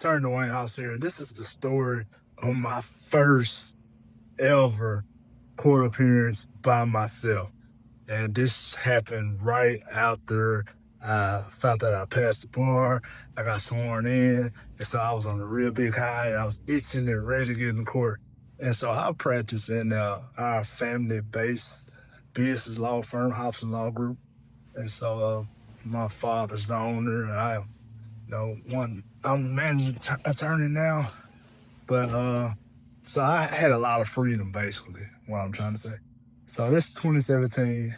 Turn the White House here. This is the story of my first ever court appearance by myself. And this happened right after I found out I passed the bar. I got sworn in. And so I was on a real big high. I was itching and ready to get in court. And so I practiced in our family based business law firm, Hobson Law Group. And so my father's the owner. And I'm managing attorney now, but so I had a lot of freedom basically. What I'm trying to say. So this is 2017,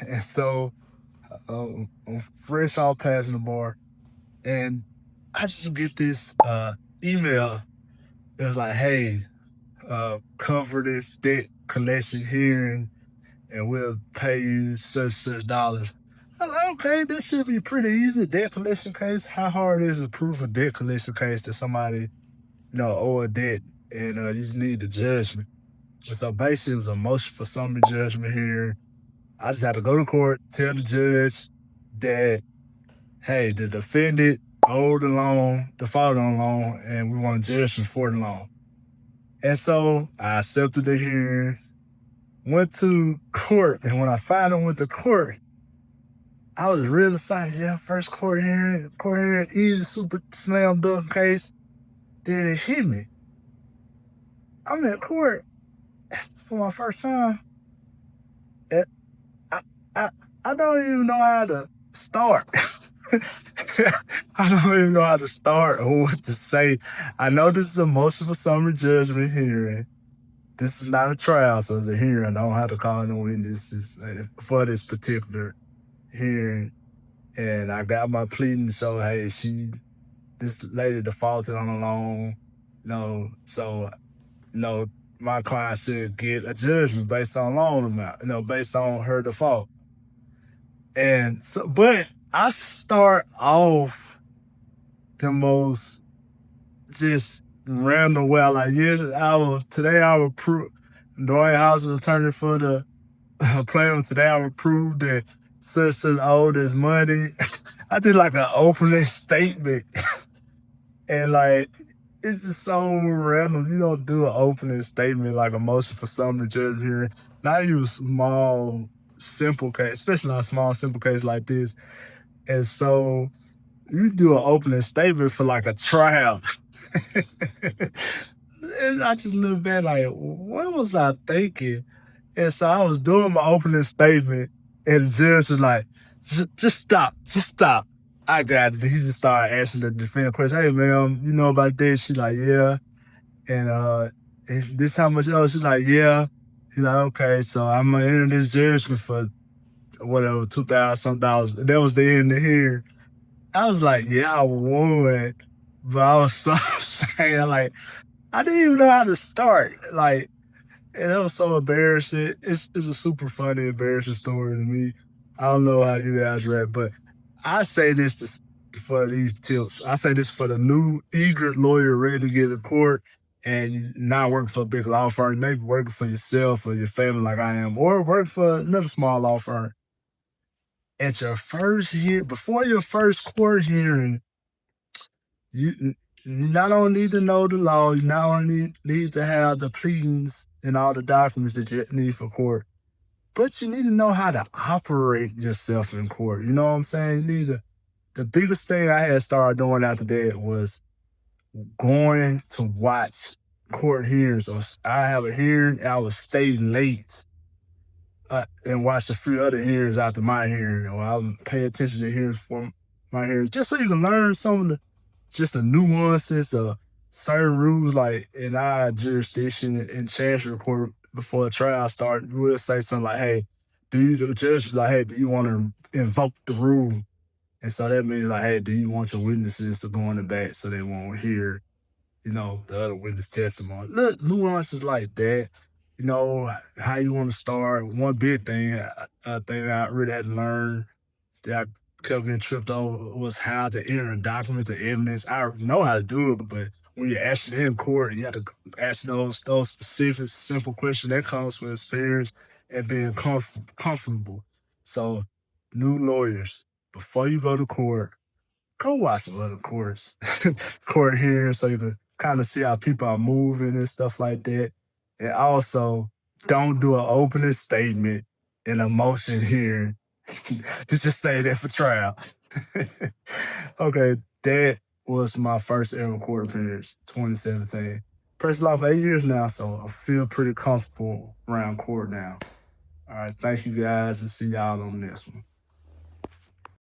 and so I'm fresh off passing the bar, and I just get this email. It was like, "Hey, cover this debt collection hearing, and we'll pay you such dollars." I was like, okay, this should be pretty easy. Debt collection case. How hard is to prove a debt collection case to somebody, owe a debt and you just need the judgment? And so basically, it was a motion for summary judgment here. I just had to go to court, tell the judge that, hey, the defendant owed the loan, defaulted on the loan, and we want a judgment for the loan. And so I accepted the hearing, went to court, and when I finally went to court, I was real excited. Yeah, first court hearing, easy, super slam dunk case. Then it hit me. I'm in court for my first time, and I, I, I don't even know how to start. I don't even know how to start or what to say. I know this is a motion for summary judgment hearing. This is not a trial, so it's a hearing. I don't have to call no witnesses for this particular hearing. And I got my pleading to show, hey, this lady defaulted on the loan, so, my client should get a judgment based on loan amount, based on her default. And so, but I start off the most just random way. Like, today I will prove, Dwight House is attorney for the plaintiff. Today I will prove that such owed this money. I did like an opening statement. And like, it's just so random. You don't do an opening statement like a motion for summary judgment hearing. Not even a small, simple case, especially not a small, simple case like this. And so you do an opening statement for like a trial. And I just look back like, what was I thinking? And so I was doing my opening statement, and the judge was like, just stop. I got it. He just started asking the defendant question. Hey, ma'am, you know about this? She's like, yeah. And is this how much else? She's like, yeah. He's like, okay, so I'm going to enter this judgment for whatever, $2,000 some dollars. That was the end of here. I was like, yeah, I won. But I was so ashamed. Like, I didn't even know how to start. Like, and that was so embarrassing. It's a super funny, embarrassing story to me. I don't know how you guys read, but I say for these tips. I say this for the new eager lawyer ready to get to court and not working for a big law firm, maybe working for yourself or your family like I am, or work for another small law firm. At your first hearing, before your first court hearing, you not only need to know the law, you not only need to have the pleadings and all the documents that you need for court, but you need to know how to operate yourself in court. You know what I'm saying? The biggest thing I had started doing after that was going to watch court hearings. Or I have a hearing, I would stay late and watch a few other hearings after my hearing, or I would pay attention to hearings for my hearing, just so you can learn some of the nuances of certain rules. Like in our jurisdiction in Chancery Court, before the trial started, we'll say something like, hey, the judge will be like, hey, do you want to invoke the rule? And so that means like, hey, do you want your witnesses to go in the back so they won't hear, the other witness testimony? Look, nuances like that, how you want to start. One big thing, thing I really had to learn that I kept getting tripped over was how to enter a document to evidence. I know how to do it, but when you're actually in court, you have to ask those specific, simple questions. That comes with experience and being comfortable. So, new lawyers, before you go to court, go watch some other courts, court hearings, so you can kind of see how people are moving and stuff like that. And also, don't do an opening statement in a motion hearing. Just say that for trial. Okay, that was my first ever court appearance, 2017. Practiced law for 8 years now, so I feel pretty comfortable around court now. All right, thank you guys, and see y'all on the next one.